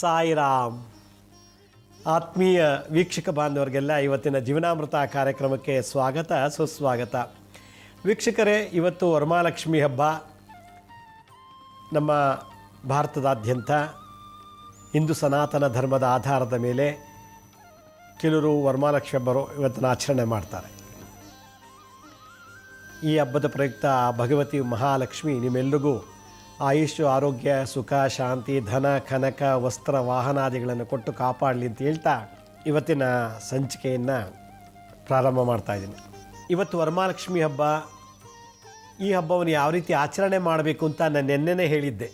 ಸಾಯಿರಾಮ್. ಆತ್ಮೀಯ ವೀಕ್ಷಕ ಬಾಂಧವರಿಗೆಲ್ಲ ಇವತ್ತಿನ ಜೀವನಾಮೃತ ಕಾರ್ಯಕ್ರಮಕ್ಕೆ ಸ್ವಾಗತ ಸುಸ್ವಾಗತ. ವೀಕ್ಷಕರೇ, ಇವತ್ತು ವರಮಹಾಲಕ್ಷ್ಮಿ ಹಬ್ಬ ನಮ್ಮ ಭಾರತದಾದ್ಯಂತ ಹಿಂದೂ ಸನಾತನ ಧರ್ಮದ ಆಧಾರದ ಮೇಲೆ ಕೆಲವರು ವರಮಹಾಲಕ್ಷ್ಮಿ ಹಬ್ಬರು ಇವತ್ತನ್ನು ಆಚರಣೆ ಮಾಡ್ತಾರೆ. ಈ ಹಬ್ಬದ ಪ್ರಯುಕ್ತ ಭಗವತಿ ಮಹಾಲಕ್ಷ್ಮಿ ನಿಮ್ಮೆಲ್ಲರಿಗೂ ಆಯುಷ್ಯ, ಆರೋಗ್ಯ, ಸುಖ, ಶಾಂತಿ, ಧನ, ಕನಕ, ವಸ್ತ್ರ, ವಾಹನಾದಿಗಳನ್ನು ಕೊಟ್ಟು ಕಾಪಾಡಲಿ ಅಂತ ಹೇಳ್ತಾ ಇವತ್ತಿನ ಸಂಚಿಕೆಯನ್ನು ಪ್ರಾರಂಭ ಮಾಡ್ತಾಯಿದ್ದೀನಿ. ಇವತ್ತು ವರಮಹಾಲಕ್ಷ್ಮಿ ಹಬ್ಬ. ಈ ಹಬ್ಬವನ್ನು ಯಾವ ರೀತಿ ಆಚರಣೆ ಮಾಡಬೇಕು ಅಂತ ನಾನು ನೆನ್ನೆನೇ ಹೇಳಿದ್ದೆ.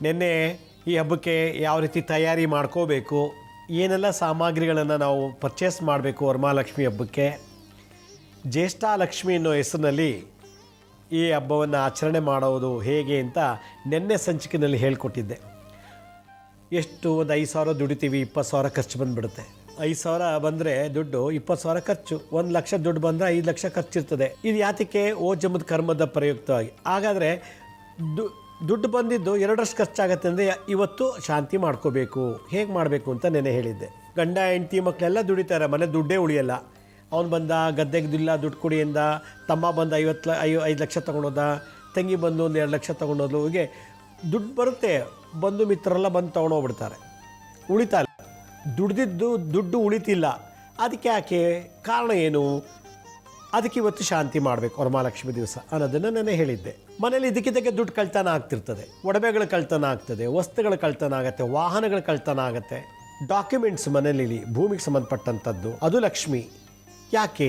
ನೆನ್ನೆ ಈ ಹಬ್ಬಕ್ಕೆ ಯಾವ ರೀತಿ ತಯಾರಿ ಮಾಡ್ಕೋಬೇಕು, ಏನೆಲ್ಲ ಸಾಮಗ್ರಿಗಳನ್ನು ನಾವು ಪರ್ಚೇಸ್ ಮಾಡಬೇಕು ವರಮಹಾಲಕ್ಷ್ಮಿ ಹಬ್ಬಕ್ಕೆ, ಜ್ಯೇಷ್ಠಾಲಕ್ಷ್ಮಿ ಅನ್ನೋ ಹೆಸರಿನಲ್ಲಿ ಈ ಹಬ್ಬವನ್ನು ಆಚರಣೆ ಮಾಡೋದು ಹೇಗೆ ಅಂತ ನೆನ್ನೆ ಸಂಚಿಕೆಯಲ್ಲಿ ಹೇಳಿಕೊಟ್ಟಿದ್ದೆ. ಎಷ್ಟು ಒಂದು 5,000 ದುಡಿತೀವಿ, 20,000 ಖರ್ಚು ಬಂದುಬಿಡುತ್ತೆ. 5,000 ಬಂದರೆ ದುಡ್ಡು, 20,000 ಖರ್ಚು, 1,00,000 ದುಡ್ಡು ಬಂದರೆ 5,00,000 ಖರ್ಚಿರ್ತದೆ. ಇದು ಯಾತಕ್ಕೆ? ಓ ಜಮದ ಕರ್ಮದ ಪ್ರಯುಕ್ತವಾಗಿ. ಹಾಗಾದರೆ ದುಡ್ಡು ಬಂದಿದ್ದು 2ರಷ್ಟು ಖರ್ಚಾಗತ್ತೆ ಅಂದರೆ ಇವತ್ತು ಶಾಂತಿ ಮಾಡ್ಕೋಬೇಕು. ಹೇಗೆ ಮಾಡಬೇಕು ಅಂತ ನೆನ್ನೆ ಹೇಳಿದ್ದೆ. ಗಂಡ ಹೆಂಡತಿ ಮಕ್ಕಳೆಲ್ಲ ದುಡಿತಾರೆ, ಮನೆ ದುಡ್ಡೇ ಉಳಿಯಲ್ಲ. ಅವನು ಬಂದ ಗದ್ದೆಗಿಲ್ಲ ದುಡ್ಡು ಕೊಡಿಯಿಂದ, ತಮ್ಮ ಬಂದು 5 ಲಕ್ಷ ತೊಗೊಂಡೋದ, ತಂಗಿ ಬಂದು ಒಂದು 2 ಲಕ್ಷ ತೊಗೊಂಡೋದ್ಲು. ಹೀಗೆ ದುಡ್ಡು ಬರುತ್ತೆ, ಬಂಧು ಮಿತ್ರರೆಲ್ಲ ಬಂದು ತೊಗೊಂಡೋಗ್ಬಿಡ್ತಾರೆ. ಉಳಿತಾ ಇಲ್ಲ, ದುಡ್ದಿದ್ದು ದುಡ್ಡು ಉಳಿತಿಲ್ಲ. ಅದಕ್ಕೆ ಯಾಕೆ? ಕಾರಣ ಏನು? ಅದಕ್ಕೆ ಇವತ್ತು ಶಾಂತಿ ಮಾಡಬೇಕು ವರಮಹಾಲಕ್ಷ್ಮಿ ದಿವಸ ಅನ್ನೋದನ್ನು ನಾನು ಹೇಳಿದ್ದೆ. ಮನೇಲಿ ಇದಕ್ಕಿದ್ದಕ್ಕೆ ದುಡ್ಡು ಕಳ್ತನ ಆಗ್ತಿರ್ತದೆ, ಒಡವೆಗಳ ಕಳ್ತನ ಆಗ್ತದೆ, ವಸ್ತುಗಳ ಕಳ್ತನ ಆಗುತ್ತೆ, ವಾಹನಗಳ ಕಳ್ತನ ಆಗುತ್ತೆ, ಡಾಕ್ಯುಮೆಂಟ್ಸ್ ಮನೇಲಿ ಭೂಮಿಗೆ ಸಂಬಂಧಪಟ್ಟಂಥದ್ದು, ಅದು ಲಕ್ಷ್ಮಿ. ಯಾಕೆ?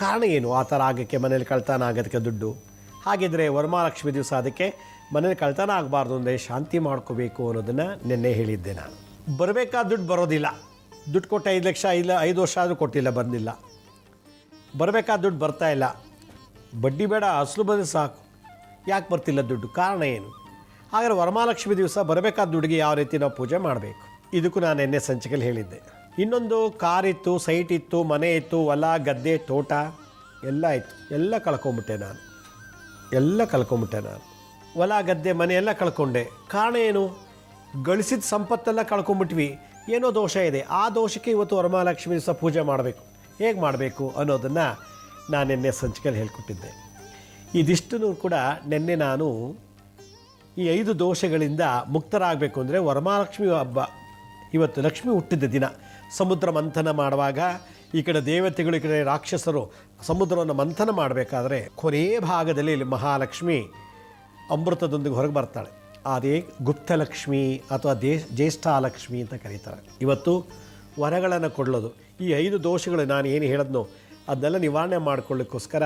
ಕಾರಣ ಏನು ಆ ಥರ ಆಗೋಕ್ಕೆ, ಮನೇಲಿ ಕಳ್ತನ ಆಗೋದಕ್ಕೆ ದುಡ್ಡು? ಹಾಗಿದ್ರೆ ವರಮಹಾಲಕ್ಷ್ಮಿ ದಿವಸ ಅದಕ್ಕೆ ಮನೇಲಿ ಕಳ್ತನ ಆಗಬಾರ್ದು ಅಂದರೆ ಶಾಂತಿ ಮಾಡ್ಕೋಬೇಕು ಅನ್ನೋದನ್ನು ನಿನ್ನೆ ಹೇಳಿದ್ದೆ. ನಾನು ಬರಬೇಕಾದ ದುಡ್ಡು ಬರೋದಿಲ್ಲ. ದುಡ್ಡು ಕೊಟ್ಟು 5 ಲಕ್ಷ 5 ವರ್ಷ ಆದರೂ ಕೊಟ್ಟಿಲ್ಲ, ಬಂದಿಲ್ಲ. ಬರಬೇಕಾದ ದುಡ್ಡು ಬರ್ತಾಯಿಲ್ಲ. ಬಡ್ಡಿ ಬೇಡ, ಅಸಲು ಬಂದರೆ ಸಾಕು. ಯಾಕೆ ಬರ್ತಿಲ್ಲ ದುಡ್ಡು? ಕಾರಣ ಏನು? ಹಾಗಾದ್ರೆ ವರಮಹಾಲಕ್ಷ್ಮಿ ದಿವಸ ಬರಬೇಕಾದ ದುಡ್ಡಿಗೆ ಯಾವ ರೀತಿ ನಾವು ಪೂಜೆ ಮಾಡಬೇಕು, ಇದಕ್ಕೂ ನಾನು ನಿನ್ನೆ ಸಂಚಿಕೆಯಲ್ಲಿ ಹೇಳಿದ್ದೆ. ಇನ್ನೊಂದು, ಕಾರ್ ಇತ್ತು, ಸೈಟ್ ಇತ್ತು, ಮನೆ ಇತ್ತು, ಹೊಲ ಗದ್ದೆ ತೋಟ ಎಲ್ಲ ಇತ್ತು, ಎಲ್ಲ ಕಳ್ಕೊಂಬಿಟ್ಟೆ ನಾನು. ಹೊಲ ಗದ್ದೆ ಮನೆ ಎಲ್ಲ ಕಳ್ಕೊಂಡೆ. ಕಾರಣ ಏನು? ಗಳಿಸಿದ ಸಂಪತ್ತೆಲ್ಲ ಕಳ್ಕೊಂಬಿಟ್ವಿ. ಏನೋ ದೋಷ ಇದೆ. ಆ ದೋಷಕ್ಕೆ ಇವತ್ತು ವರಮಹಾಲಕ್ಷ್ಮಿ ದಿವಸ ಪೂಜೆ ಮಾಡಬೇಕು. ಹೇಗೆ ಮಾಡಬೇಕು ಅನ್ನೋದನ್ನು ನಾನು ನಿನ್ನೆ ಸಂಚಿಕೆಯಲ್ಲಿ ಹೇಳ್ಕೊಟ್ಟಿದ್ದೆ. ಇದಿಷ್ಟೂ ಕೂಡ ನಿನ್ನೆ ನಾನು ಈ 5 ದೋಷಗಳಿಂದ ಮುಕ್ತರಾಗಬೇಕು ಅಂದರೆ ವರಮಹಾಲಕ್ಷ್ಮಿ ಹಬ್ಬ ಇವತ್ತು ಲಕ್ಷ್ಮಿ ಹುಟ್ಟಿದ ದಿನ. ಸಮುದ್ರ ಮಂಥನ ಮಾಡುವಾಗ ಈ ಕಡೆ ದೇವತೆಗಳು, ಈ ಕಡೆ ರಾಕ್ಷಸರು ಸಮುದ್ರವನ್ನು ಮಂಥನ ಮಾಡಬೇಕಾದ್ರೆ ಕೊನೆಯ ಭಾಗದಲ್ಲಿ ಇಲ್ಲಿ ಮಹಾಲಕ್ಷ್ಮಿ ಅಮೃತದೊಂದಿಗೆ ಹೊರಗೆ ಬರ್ತಾಳೆ. ಅದೇ ಗುಪ್ತಲಕ್ಷ್ಮಿ ಅಥವಾ ಜ್ಯೇಷ್ಠಾಲಕ್ಷ್ಮಿ ಅಂತ ಕರೀತಾರೆ. ಇವತ್ತು ವರಗಳನ್ನು ಕೊಡೋದು. ಈ 5 ದೋಷಗಳು ನಾನು ಏನು ಹೇಳಿದ್ನೋ ಅದನ್ನೆಲ್ಲ ನಿವಾರಣೆ ಮಾಡಿಕೊಳ್ಳಿಕ್ಕೋಸ್ಕರ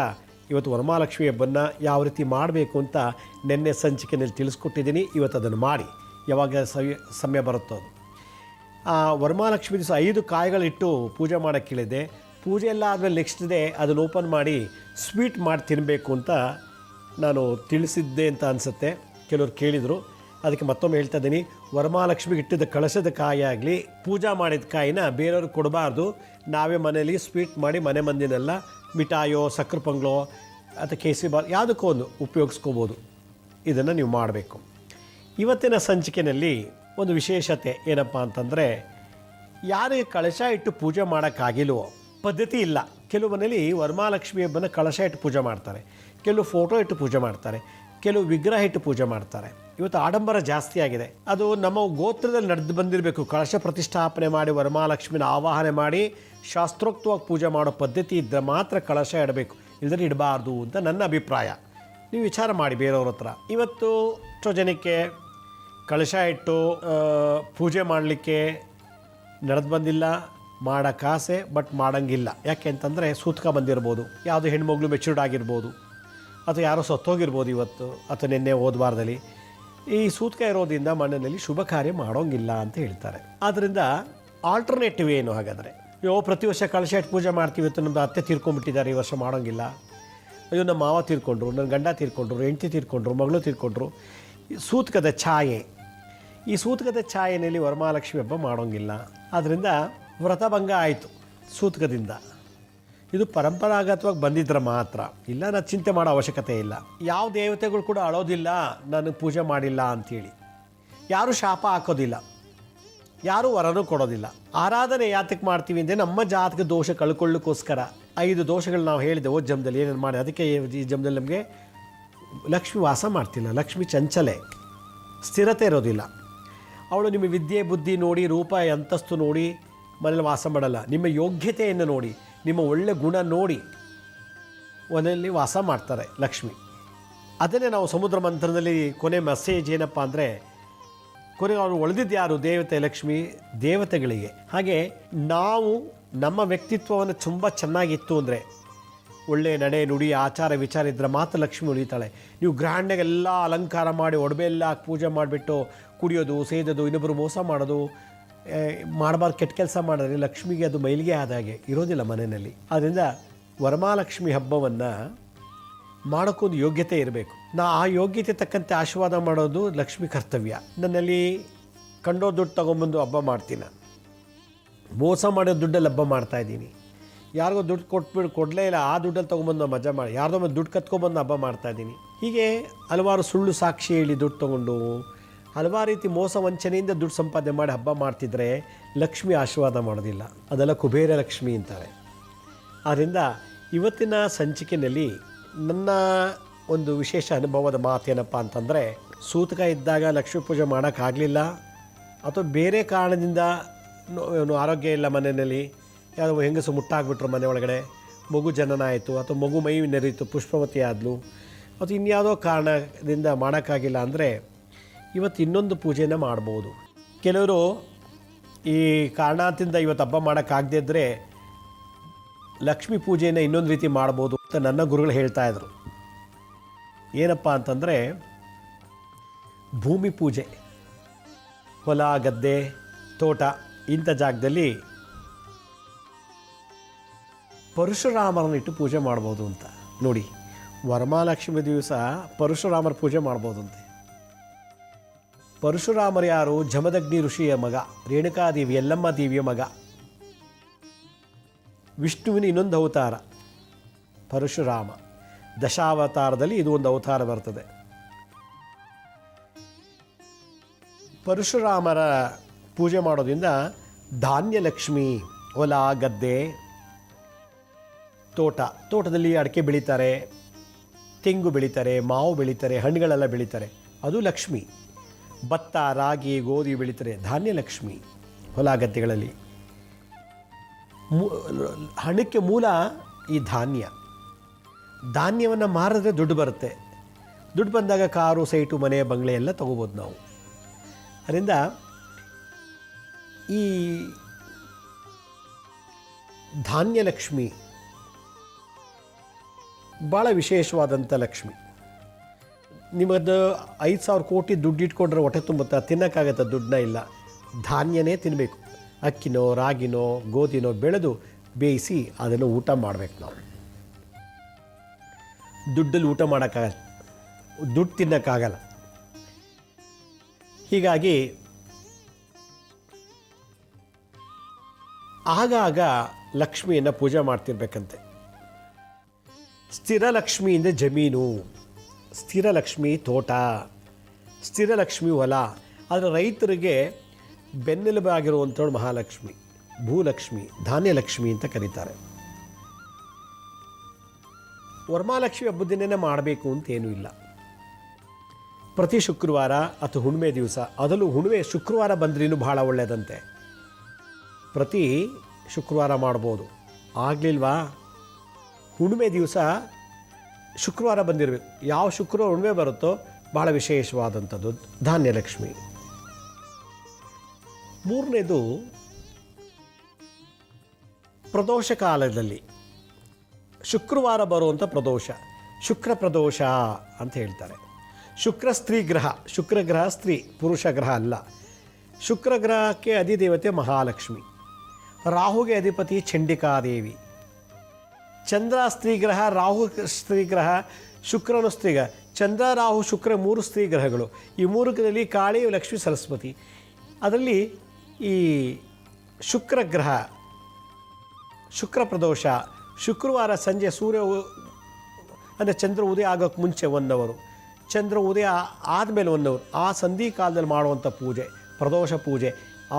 ಇವತ್ತು ವರಮಹಾಲಕ್ಷ್ಮಿ ಹಬ್ಬನ್ನು ಯಾವ ರೀತಿ ಮಾಡಬೇಕು ಅಂತ ನಿನ್ನೆ ಸಂಚಿಕೆಯಲ್ಲಿ ತಿಳಿಸ್ಕೊಟ್ಟಿದ್ದೀನಿ. ಇವತ್ತು ಅದನ್ನು ಮಾಡಿ, ಯಾವಾಗ ಸಮಯ ಬರುತ್ತೋ ಅದು. ವರಮಹಾಲಕ್ಷ್ಮಿ ದಿವಸ 5 ಕಾಯಿಗಳಿಟ್ಟು ಪೂಜೆ ಮಾಡೋಕ್ಕೆ ಹೇಳಿದೆ. ಪೂಜೆ ಎಲ್ಲ ಆದಮೇಲೆ ನೆಕ್ಸ್ಟ್ ಡೇ ಅದನ್ನು ಓಪನ್ ಮಾಡಿ ಸ್ವೀಟ್ ಮಾಡಿ ತಿನ್ನಬೇಕು ಅಂತ ನಾನು ತಿಳಿಸಿದ್ದೆ ಅಂತ ಅನಿಸುತ್ತೆ. ಕೆಲವರು ಕೇಳಿದರು, ಅದಕ್ಕೆ ಮತ್ತೊಮ್ಮೆ ಹೇಳ್ತಾ ಇದ್ದೀನಿ. ವರಮಹಾಲಕ್ಷ್ಮಿಗೆ ಇಟ್ಟಿದ್ದ ಕಳಶದ ಕಾಯಿ ಆಗಲಿ, ಪೂಜಾ ಮಾಡಿದ ಕಾಯಿನ ಬೇರೆಯವ್ರಿಗೆ ಕೊಡಬಾರ್ದು. ನಾವೇ ಮನೇಲಿ ಸ್ವೀಟ್ ಮಾಡಿ ಮನೆ ಮಂದಿನೆಲ್ಲ ಮಿಠಾಯೋ, ಸಕ್ಕರೆ ಪೊಂಗಲೋ ಅಥವಾ ಕೇಸರಿಬಾತ್ ಯಾವುದಕ್ಕೋ ಒಂದು ಉಪಯೋಗಿಸ್ಕೋಬೋದು. ಇದನ್ನು ನೀವು ಮಾಡಬೇಕು. ಇವತ್ತಿನ ಸಂಚಿಕೆಯಲ್ಲಿ ಒಂದು ವಿಶೇಷತೆ ಏನಪ್ಪ ಅಂತಂದರೆ, ಯಾರಿಗೆ ಕಳಶ ಇಟ್ಟು ಪೂಜೆ ಮಾಡೋಕ್ಕಾಗಿಲ್ವೋ, ಪದ್ಧತಿ ಇಲ್ಲ. ಕೆಲವು ಮನೇಲಿ ವರಮಹಾಲಕ್ಷ್ಮಿ ಹಬ್ಬನ ಕಳಶ ಇಟ್ಟು ಪೂಜೆ ಮಾಡ್ತಾರೆ, ಕೆಲವು ಫೋಟೋ ಇಟ್ಟು ಪೂಜೆ ಮಾಡ್ತಾರೆ, ಕೆಲವು ವಿಗ್ರಹ ಇಟ್ಟು ಪೂಜೆ ಮಾಡ್ತಾರೆ. ಇವತ್ತು ಆಡಂಬರ ಜಾಸ್ತಿ ಆಗಿದೆ. ಅದು ನಮ್ಮ ಗೋತ್ರದಲ್ಲಿ ನಡೆದು ಬಂದಿರಬೇಕು. ಕಳಶ ಪ್ರತಿಷ್ಠಾಪನೆ ಮಾಡಿ ವರಮಹಾಲಕ್ಷ್ಮಿನ ಆವಾಹನೆ ಮಾಡಿ ಶಾಸ್ತ್ರೋಕ್ತವಾಗಿ ಪೂಜೆ ಮಾಡೋ ಪದ್ಧತಿ ಇದ್ದರೆ ಮಾತ್ರ ಕಳಶ ಇಡಬೇಕು, ಇಲ್ಲದ್ರೆ ಇಡಬಾರ್ದು ಅಂತ ನನ್ನ ಅಭಿಪ್ರಾಯ. ನೀವು ವಿಚಾರ ಮಾಡಿ ಬೇರೆಯವ್ರ ಹತ್ರ. ಇವತ್ತು ಎಷ್ಟೋ ಜನಕ್ಕೆ ಕಳಶ ಇಟ್ಟು ಪೂಜೆ ಮಾಡಲಿಕ್ಕೆ ನಡೆದು ಬಂದಿಲ್ಲ, ಮಾಡೋಕ್ಕಾಸೆ ಬಟ್ ಮಾಡೋಂಗಿಲ್ಲ. ಯಾಕೆ ಅಂತಂದರೆ ಸೂತಕ ಬಂದಿರ್ಬೋದು, ಯಾವುದೋ ಹೆಣ್ಮಗಳು ಮೆಚೂರ್ಡ್ ಆಗಿರ್ಬೋದು, ಅಥವಾ ಯಾರೋ ಸತ್ತೋಗಿರ್ಬೋದು ಇವತ್ತು ಅಥವಾ ನಿನ್ನೆ ಹೋದ ವಾರದಲ್ಲಿ. ಈ ಸೂತಕ ಇರೋದ್ರಿಂದ ಮನೆಯಲ್ಲಿ ಶುಭ ಕಾರ್ಯ ಮಾಡೋಂಗಿಲ್ಲ ಅಂತ ಹೇಳ್ತಾರೆ. ಆದ್ದರಿಂದ ಆಲ್ಟರ್ನೇಟಿವ್ ಏನು? ಹಾಗಾದರೆ ಪ್ರತಿ ವರ್ಷ ಕಳಶ ಇಟ್ಟು ಪೂಜೆ ಮಾಡ್ತೀವಿ, ಇವತ್ತು ನಮ್ಮ ಅತ್ತೆ ತೀರ್ಕೊಂಡ್ಬಿಟ್ಟಿದ್ದಾರೆ, ಈ ವರ್ಷ ಮಾಡೋಂಗಿಲ್ಲ. ಅಯ್ಯೋ ನಮ್ಮ ಮಾವ ತೀರ್ಕೊಂಡ್ರು, ನನ್ನ ಗಂಡ ತೀರ್ಕೊಂಡ್ರು, ಹೆಂಡತಿ ತೀರ್ಕೊಂಡ್ರು, ಮಗಳು ತೀರ್ಕೊಂಡ್ರು. ಸೂತಕದ ಛಾಯೆ, ಈ ಸೂತಕದ ಛಾಯೆಯಲ್ಲಿ ವರಮಹಾಲಕ್ಷ್ಮಿ ಹಬ್ಬ ಮಾಡೋಂಗಿಲ್ಲ. ಆದ್ದರಿಂದ ವ್ರತಭಂಗ ಆಯಿತು ಸೂತಕದಿಂದ. ಇದು ಪರಂಪರಾಗತವಾಗಿ ಬಂದಿದ್ರೆ ಮಾತ್ರ, ಇಲ್ಲ ನಾನು ಚಿಂತೆ ಮಾಡೋ ಅವಶ್ಯಕತೆ ಇಲ್ಲ. ಯಾವ ದೇವತೆಗಳು ಕೂಡ ಅಳೋದಿಲ್ಲ ನನಗೆ ಪೂಜೆ ಮಾಡಿಲ್ಲ ಅಂಥೇಳಿ, ಯಾರೂ ಶಾಪ ಹಾಕೋದಿಲ್ಲ. ಯಾರೂ ವರನೂ ಕೊಡೋದಿಲ್ಲ. ಆರಾಧನೆ ಯಾತಕ್ಕೆ ಮಾಡ್ತೀವಿ ಅಂದರೆ ನಮ್ಮ ಜಾತಕ ದೋಷ ಕಳ್ಕೊಳ್ಳೋಕ್ಕೋಸ್ಕರ. 5 ದೋಷಗಳು ನಾವು ಹೇಳಿದೆ ಓ ಜನ್ಮದಲ್ಲಿ ಏನೇನು ಮಾಡಿ, ಅದಕ್ಕೆ ಈ ಜನ್ಮದಲ್ಲಿ ನಮಗೆ ಲಕ್ಷ್ಮಿ ವಾಸ ಮಾಡ್ತಿಲ್ಲ. ಲಕ್ಷ್ಮಿ ಚಂಚಲೆ, ಸ್ಥಿರತೆ ಇರೋದಿಲ್ಲ. ಅವಳು ನಿಮ್ಮ ವಿದ್ಯೆ ಬುದ್ಧಿ ನೋಡಿ, ರೂಪ ಅಂತಸ್ತು ನೋಡಿ ಮನೇಲಿ ವಾಸ ಮಾಡಲ್ಲ. ನಿಮ್ಮ ಯೋಗ್ಯತೆಯನ್ನು ನೋಡಿ, ನಿಮ್ಮ ಒಳ್ಳೆ ಗುಣ ನೋಡಿ ಮನೆಯಲ್ಲಿ ವಾಸ ಮಾಡ್ತಾರೆ ಲಕ್ಷ್ಮಿ. ಅದನ್ನೇ ನಾವು ಸಮುದ್ರ ಮಂಥನದಲ್ಲಿ ಕೊನೆ ಮೆಸೇಜ್ ಏನಪ್ಪ ಅಂದರೆ, ಕೊನೆಗೆ ಅವರು ಒಳೆದಿದ್ದು ಯಾರು? ದೇವತೆ ಲಕ್ಷ್ಮಿ, ದೇವತೆಗಳಿಗೆ. ಹಾಗೆ ನಾವು ನಮ್ಮ ವ್ಯಕ್ತಿತ್ವವನ್ನು ತುಂಬ ಚೆನ್ನಾಗಿತ್ತು ಅಂದರೆ, ಒಳ್ಳೆಯ ನಡೆ ನುಡಿ ಆಚಾರ ವಿಚಾರ ಇದ್ದರೆ ಮಾತ್ರ ಲಕ್ಷ್ಮಿ ಉಳಿತಾಳೆ. ನೀವು ಗ್ರ್ಯಾಂಡಾಗೆಲ್ಲ ಅಲಂಕಾರ ಮಾಡಿ ಒಡವೆ ಎಲ್ಲ ಪೂಜೆ ಮಾಡಿಬಿಟ್ಟು ಕುಡಿಯೋದು ಸೇದೋದು ಇನ್ನೊಬ್ಬರು ಮೋಸ ಮಾಡೋದು ಮಾಡಬಾರ್ದು, ಕೆಟ್ಟ ಕೆಲಸ ಮಾಡಿದ್ರೆ ಲಕ್ಷ್ಮಿಗೆ ಅದು ಮೈಲಿಗೆ ಆದಾಗೆ ಇರೋದಿಲ್ಲ ಮನೆಯಲ್ಲಿ. ಆದ್ದರಿಂದ ವರಮಹಾಲಕ್ಷ್ಮಿ ಹಬ್ಬವನ್ನು ಮಾಡೋಕ್ಕೊಂದು ಯೋಗ್ಯತೆ ಇರಬೇಕು. ಆ ಯೋಗ್ಯತೆ ತಕ್ಕಂತೆ ಆಶೀರ್ವಾದ ಮಾಡೋದು ಲಕ್ಷ್ಮಿ ಕರ್ತವ್ಯ. ನನ್ನಲ್ಲಿ ಕಂಡೋ ದುಡ್ಡು ತೊಗೊಂಬಂದು ಹಬ್ಬ ಮಾಡ್ತೀನಿ, ನಾನು ಮೋಸ ಮಾಡೋ ದುಡ್ಡಲ್ಲಿ ಹಬ್ಬ ಮಾಡ್ತಾಯಿದ್ದೀನಿ. ಯಾರಿಗೋ ದುಡ್ಡು ಕೊಡಲೇ ಇಲ್ಲ, ಆ ದುಡ್ಡಲ್ಲಿ ತೊಗೊಂಬಂದು ಮಜಾ ಮಾಡಿ, ಯಾರ್ದೋ ಒಂದು ದುಡ್ಡು ಕತ್ಕೊಂಬಂದು ಹಬ್ಬ ಮಾಡ್ತಾಯಿದ್ದೀನಿ. ಹೀಗೆ ಹಲವಾರು ಸುಳ್ಳು ಸಾಕ್ಷಿ ಹೇಳಿ ದುಡ್ಡು ತೊಗೊಂಡು ಹಲವಾರು ರೀತಿ ಮೋಸ ವಂಚನೆಯಿಂದ ದುಡ್ಡು ಸಂಪಾದನೆ ಮಾಡಿ ಹಬ್ಬ ಮಾಡ್ತಿದ್ರೆ ಲಕ್ಷ್ಮಿ ಆಶೀರ್ವಾದ ಮಾಡೋದಿಲ್ಲ. ಅದೆಲ್ಲ ಕುಬೇರ ಲಕ್ಷ್ಮಿ ಅಂತಾರೆ. ಆದ್ದರಿಂದ ಇವತ್ತಿನ ಸಂಚಿಕೆಯಲ್ಲಿ ನನ್ನ ಒಂದು ವಿಶೇಷ ಅನುಭವದ ಮಾತೇನಪ್ಪ ಅಂತಂದರೆ, ಸೂತಕ ಇದ್ದಾಗ ಲಕ್ಷ್ಮೀ ಪೂಜೆ ಮಾಡೋಕ್ಕಾಗಲಿಲ್ಲ ಅಥವಾ ಬೇರೆ ಕಾರಣದಿಂದ ಆರೋಗ್ಯ ಇಲ್ಲ ಮನೆಯಲ್ಲಿ, ಯಾವುದೋ ಹೆಂಗಸು ಮುಟ್ಟಾಗ್ಬಿಟ್ರು ಮನೆ ಒಳಗಡೆ, ಮಗು ಜನನ ಆಯಿತು ಅಥವಾ ಮಗು ಮೈ ನೆರೀತು ಪುಷ್ಪವತಿ ಆದಲು ಅಥವಾ ಇನ್ಯಾವುದೋ ಕಾರಣದಿಂದ ಮಾಡೋಕ್ಕಾಗಿಲ್ಲ ಅಂದರೆ ಇವತ್ತು ಇನ್ನೊಂದು ಪೂಜೆನ ಮಾಡ್ಬೋದು. ಕೆಲವರು ಈ ಕಾರಣದಿಂದ ಇವತ್ತು ಹಬ್ಬ ಮಾಡೋಕ್ಕಾಗದೇ ಇದ್ದರೆ ಲಕ್ಷ್ಮೀ ಪೂಜೆಯನ್ನು ಇನ್ನೊಂದು ರೀತಿ ಮಾಡ್ಬೋದು ಅಂತ ನನ್ನ ಗುರುಗಳು ಹೇಳ್ತಾಯಿದ್ರು. ಏನಪ್ಪ ಅಂತಂದರೆ, ಭೂಮಿ ಪೂಜೆ, ಹೊಲ ಗದ್ದೆ ತೋಟ ಇಂಥ ಜಾಗದಲ್ಲಿ ಪರಶುರಾಮರನ್ನಿಟ್ಟು ಪೂಜೆ ಮಾಡ್ಬೋದು ಅಂತ. ನೋಡಿ, ವರಮಹಾಲಕ್ಷ್ಮಿ ದಿವಸ ಪರಶುರಾಮರ ಪೂಜೆ ಮಾಡ್ಬೋದು ಅಂತೆ. ಪರಶುರಾಮರು ಯಾರು? ಜಮದಗ್ನಿ ಋಷಿಯ ಮಗ, ರೇಣುಕಾದೇವಿ ಯಲ್ಲಮ್ಮ ದೇವಿಯ ಮಗ, ವಿಷ್ಣುವಿನ ಇನ್ನೊಂದು ಅವತಾರ ಪರಶುರಾಮ. ದಶಾವತಾರದಲ್ಲಿ ಇದು ಒಂದು ಅವತಾರ ಬರ್ತದೆ. ಪರಶುರಾಮರ ಪೂಜೆ ಮಾಡೋದ್ರಿಂದ ಧಾನ್ಯಲಕ್ಷ್ಮಿ, ಹೊಲ ಗದ್ದೆ ತೋಟದಲ್ಲಿ ಅಡಿಕೆ ಬೆಳೀತಾರೆ, ತೆಂಗು ಬೆಳೀತಾರೆ, ಮಾವು ಬೆಳೀತಾರೆ, ಹಣ್ಣುಗಳೆಲ್ಲ ಬೆಳೀತಾರೆ, ಅದು ಲಕ್ಷ್ಮಿ. ಭತ್ತ ರಾಗಿ ಗೋಧಿ ಬೆಳೀತಾರೆ, ಧಾನ್ಯಲಕ್ಷ್ಮಿ ಹೊಲ ಗದ್ದೆಗಳಲ್ಲಿ. ಹಣಕ್ಕೆ ಮೂಲ ಈ ಧಾನ್ಯವನ್ನು ಮಾರಿದ್ರೆ ದುಡ್ಡು ಬರುತ್ತೆ. ದುಡ್ಡು ಬಂದಾಗ ಕಾರು ಸೈಟು ಮನೆ ಬಂಗ್ಲೆ ಎಲ್ಲ ತೊಗೋಬೋದು ನಾವು. ಅದರಿಂದ ಈ ಧಾನ್ಯಲಕ್ಷ್ಮಿ ಭಾಳ ವಿಶೇಷವಾದಂಥ ಲಕ್ಷ್ಮಿ. ನಿಮ್ಮದು 5,000 ಕೋಟಿ ದುಡ್ಡು ಇಟ್ಕೊಂಡ್ರೆ ಹೊಟ್ಟೆ ತುಂಬುತ್ತಾ? ತಿನ್ನೋಕ್ಕಾಗತ್ತೆ? ದುಡ್ಡನ್ನ ಇಲ್ಲ, ಧಾನ್ಯನೇ ತಿನ್ನಬೇಕು. ಅಕ್ಕಿನೋ ರಾಗಿನೋ ಗೋಧಿನೋ ಬೆಳೆದು ಬೇಯಿಸಿ ಅದನ್ನು ಊಟ ಮಾಡಬೇಕು ನಾವು. ದುಡ್ಡಲ್ಲಿ ಊಟ ಮಾಡೋಕ್ಕಾಗಲ್ಲ, ದುಡ್ಡು ತಿನ್ನೋಕ್ಕಾಗಲ್ಲ. ಹೀಗಾಗಿ ಆಗಾಗ ಲಕ್ಷ್ಮಿಯನ್ನು ಪೂಜೆ ಮಾಡ್ತಿರ್ಬೇಕಂತೆ. ಸ್ಥಿರಲಕ್ಷ್ಮಿಯಿಂದ ಜಮೀನು, ಸ್ಥಿರಲಕ್ಷ್ಮಿ ತೋಟ, ಸ್ಥಿರಲಕ್ಷ್ಮಿ ಹೊಲ. ಆದರೆ ರೈತರಿಗೆ ಬೆನ್ನೆಲುಬಾಗಿರುವಂಥವಳು ಮಹಾಲಕ್ಷ್ಮಿ, ಭೂಲಕ್ಷ್ಮಿ, ಧಾನ್ಯಲಕ್ಷ್ಮಿ ಅಂತ ಕರೀತಾರೆ. ವರಮಹಾಲಕ್ಷ್ಮಿ ಹಬ್ಬದ ದಿನನೇ ಮಾಡಬೇಕು ಅಂತೇನೂ ಇಲ್ಲ. ಪ್ರತಿ ಶುಕ್ರವಾರ ಅಥವಾ ಹುಣ್ಣಿಮೆ ದಿವಸ, ಅದರಲ್ಲೂ ಹುಣ್ಣಿಮೆ ಶುಕ್ರವಾರ ಬಂದ್ರೂ ಭಾಳ ಒಳ್ಳೆಯದಂತೆ. ಪ್ರತಿ ಶುಕ್ರವಾರ ಮಾಡ್ಬೋದು. ಆಗಲಿಲ್ವಾ, ಹುಣ್ಣಿಮೆ ದಿವಸ ಶುಕ್ರವಾರ ಬಂದಿರಬೇಕು. ಯಾವ ಶುಕ್ರವಾರ ಹುಣ್ಣಿಮೆ ಬರುತ್ತೋ ಭಾಳ ವಿಶೇಷವಾದಂಥದ್ದು ಧಾನ್ಯಲಕ್ಷ್ಮಿ. ಮೂರನೇದು ಪ್ರದೋಷ ಕಾಲದಲ್ಲಿ ಶುಕ್ರವಾರ ಬರುವಂಥ ಪ್ರದೋಷ, ಶುಕ್ರ ಪ್ರದೋಷ ಅಂತ ಹೇಳ್ತಾರೆ. ಶುಕ್ರ ಸ್ತ್ರೀ ಗ್ರಹ, ಶುಕ್ರ ಗ್ರಹ ಸ್ತ್ರೀ, ಪುರುಷ ಗ್ರಹ ಅಲ್ಲ. ಶುಕ್ರ ಗ್ರಹಕ್ಕೆ ಅಧಿದೇವತೆ ಮಹಾಲಕ್ಷ್ಮಿ, ರಾಹುಗೆ ಅಧಿಪತಿ ಚಂಡಿಕಾದೇವಿ. ಚಂದ್ರ ಸ್ತ್ರೀ ಗ್ರಹ, ರಾಹು ಸ್ತ್ರೀ ಗ್ರಹ, ಶುಕ್ರನು ಸ್ತ್ರೀ ಗ್ರಹ. ಚಂದ್ರ ರಾಹು ಶುಕ್ರ 3 ಸ್ತ್ರೀ ಗ್ರಹಗಳು. ಈ 3 ಗ್ರಹದಲ್ಲಿ ಕಾಳಿ ಲಕ್ಷ್ಮೀ ಸರಸ್ವತಿ. ಅದರಲ್ಲಿ ಈ ಶುಕ್ರ ಗ್ರಹ ಶುಕ್ರ ಪ್ರದೋಷ ಶುಕ್ರವಾರ ಸಂಜೆ ಸೂರ್ಯ ಅಂದರೆ ಚಂದ್ರ ಉದಯ ಆಗೋಕ್ಕೆ ಮುಂಚೆ 1 ಅವರ್, ಚಂದ್ರ ಉದಯ ಆದಮೇಲೆ 1 ಅವರ್, ಆ ಸಂಧಿ ಕಾಲದಲ್ಲಿ ಮಾಡುವಂಥ ಪೂಜೆ ಪ್ರದೋಷ ಪೂಜೆ.